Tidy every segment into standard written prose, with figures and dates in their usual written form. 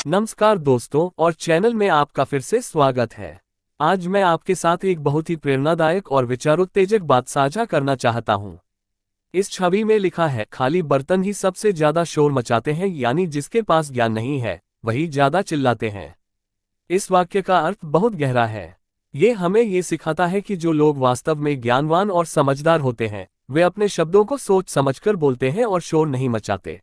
नमस्कार दोस्तों और चैनल में आपका फिर से स्वागत है। आज मैं आपके साथ एक बहुत ही प्रेरणादायक और विचारोत्तेजक बात साझा करना चाहता हूँ। इस छवि में लिखा है, खाली बर्तन ही सबसे ज्यादा शोर मचाते हैं, यानी जिसके पास ज्ञान नहीं है वही ज्यादा चिल्लाते हैं। इस वाक्य का अर्थ बहुत गहरा है। ये हमें ये सिखाता है कि जो लोग वास्तव में ज्ञानवान और समझदार होते हैं वे अपने शब्दों को सोच समझकर बोलते हैं और शोर नहीं मचाते।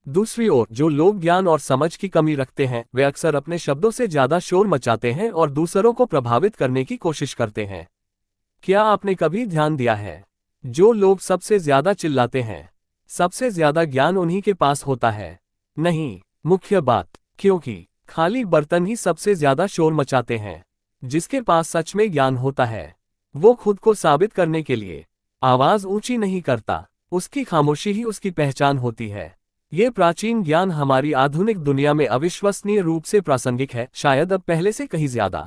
दूसरी ओर जो लोग ज्ञान और समझ की कमी रखते हैं वे अक्सर अपने शब्दों से ज्यादा शोर मचाते हैं और दूसरों को प्रभावित करने की कोशिश करते हैं। क्या आपने कभी ध्यान दिया है, जो लोग सबसे ज्यादा चिल्लाते हैं सबसे ज्यादा ज्ञान उन्हीं के पास होता है? नहीं, मुख्य बात, क्योंकि खाली बर्तन ही सबसे ज्यादा शोर मचाते हैं। जिसके पास सच में ज्ञान होता है वो खुद को साबित करने के लिए आवाज ऊंची नहीं करता, उसकी खामोशी ही उसकी पहचान होती है। ये प्राचीन ज्ञान हमारी आधुनिक दुनिया में अविश्वसनीय रूप से प्रासंगिक है, शायद अब पहले से कहीं ज्यादा।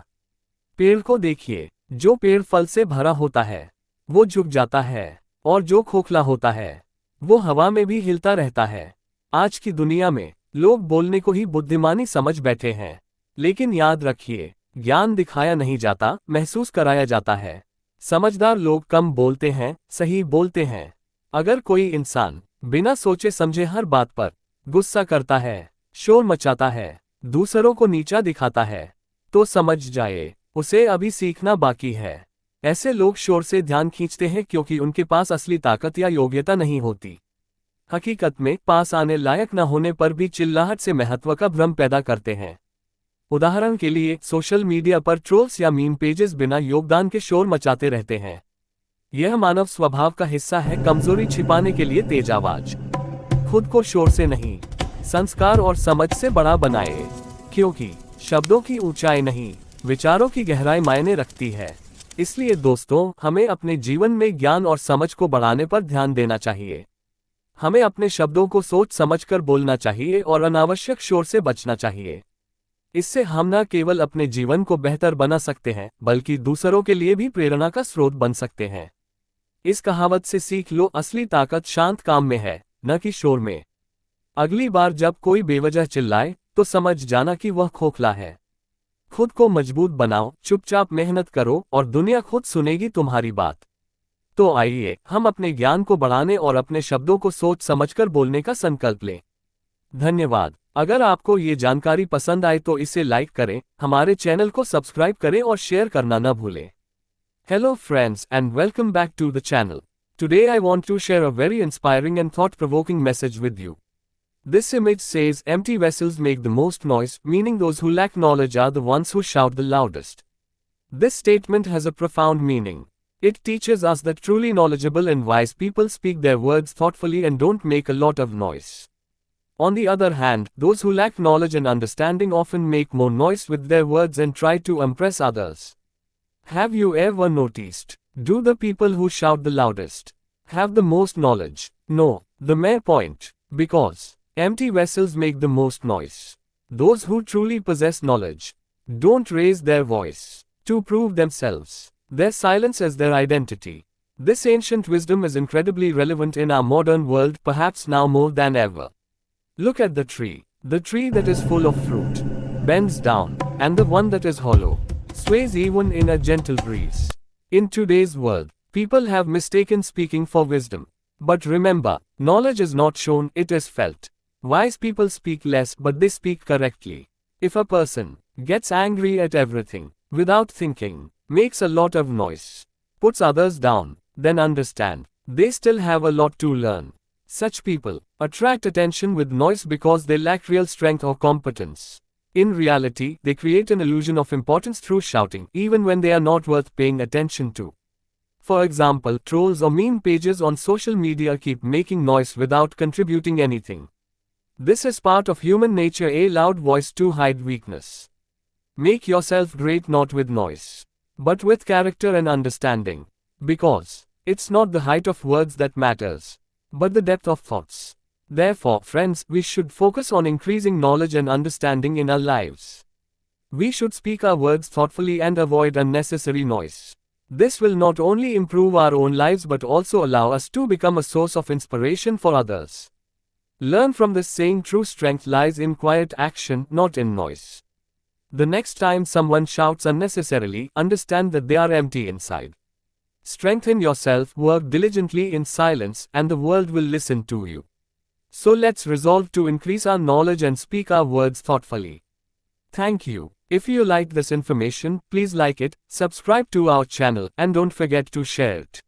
पेड़ को देखिए, जो पेड़ फल से भरा होता है वो झुक जाता है और जो खोखला होता है वो हवा में भी हिलता रहता है। आज की दुनिया में लोग बोलने को ही बुद्धिमानी समझ बैठे हैं, लेकिन याद रखिए, ज्ञान दिखाया नहीं जाता, महसूस कराया जाता है। समझदार लोग कम बोलते हैं, सही बोलते हैं। अगर कोई इंसान बिना सोचे समझे हर बात पर गुस्सा करता है, शोर मचाता है, दूसरों को नीचा दिखाता है, तो समझ जाए उसे अभी सीखना बाकी है। ऐसे लोग शोर से ध्यान खींचते हैं क्योंकि उनके पास असली ताकत या योग्यता नहीं होती। हकीकत में पास आने लायक न होने पर भी चिल्लाहट से महत्व का भ्रम पैदा करते हैं। उदाहरण के लिए सोशल मीडिया पर ट्रोल्स या मीम पेजेस बिना योगदान के शोर मचाते रहते हैं। यह मानव स्वभाव का हिस्सा है, कमजोरी छिपाने के लिए तेज आवाज। खुद को शोर से नहीं, संस्कार और समझ से बड़ा बनाए, क्योंकि शब्दों की ऊंचाई नहीं, विचारों की गहराई मायने रखती है। इसलिए दोस्तों, हमें अपने जीवन में ज्ञान और समझ को बढ़ाने पर ध्यान देना चाहिए। हमें अपने शब्दों को सोच समझकर बोलना चाहिए और अनावश्यक शोर से बचना चाहिए। इससे हम न केवल अपने जीवन को बेहतर बना सकते हैं बल्कि दूसरों के लिए भी प्रेरणा का स्रोत बन सकते हैं। इस कहावत से सीख लो, असली ताकत शांत काम में है, न कि शोर में। अगली बार जब कोई बेवजह चिल्लाए तो समझ जाना कि वह खोखला है। खुद को मजबूत बनाओ, चुपचाप मेहनत करो और दुनिया खुद सुनेगी तुम्हारी बात। तो आइए हम अपने ज्ञान को बढ़ाने और अपने शब्दों को सोच समझकर बोलने का संकल्प लें। धन्यवाद। अगर आपको ये जानकारी पसंद आए तो इसे लाइक करें, हमारे चैनल को सब्सक्राइब करें और शेयर करना न भूलें। Hello friends and welcome back to the channel. Today I want to share a very inspiring and thought-provoking message with you. This image says empty vessels make the most noise, meaning those who lack knowledge are the ones who shout the loudest. This statement has a profound meaning. It teaches us that truly knowledgeable and wise people speak their words thoughtfully and don't make a lot of noise. On the other hand, those who lack knowledge and understanding often make more noise with their words and try to impress others. Have you ever noticed? Do the people who shout the loudest have the most knowledge? No, the mere point. Because empty vessels make the most noise. Those who truly possess knowledge don't raise their voice to prove themselves. Their silence is their identity. This ancient wisdom is incredibly relevant in our modern world, perhaps now more than ever. Look at the tree that is full of fruit bends down, and the one that is hollow sways even in a gentle breeze. In today's world, people have mistaken speaking for wisdom. But remember, knowledge is not shown, it is felt. Wise people speak less but they speak correctly. If a person gets angry at everything, without thinking, makes a lot of noise, puts others down, then understand, they still have a lot to learn. Such people attract attention with noise because they lack real strength or competence. In reality, they create an illusion of importance through shouting, even when they are not worth paying attention to. For example, trolls or meme pages on social media keep making noise without contributing anything. This is part of human nature, a loud voice to hide weakness. Make yourself great not with noise, but with character and understanding. Because it's not the height of words that matters, but the depth of thoughts. Therefore, friends, we should focus on increasing knowledge and understanding in our lives. We should speak our words thoughtfully and avoid unnecessary noise. This will not only improve our own lives but also allow us to become a source of inspiration for others. Learn from this saying, true strength lies in quiet action, not in noise. The next time someone shouts unnecessarily, understand that they are empty inside. Strengthen yourself, work diligently in silence, and the world will listen to you. So let's resolve to increase our knowledge and speak our words thoughtfully. Thank you. If you liked this information, please like it, subscribe to our channel, and don't forget to share it.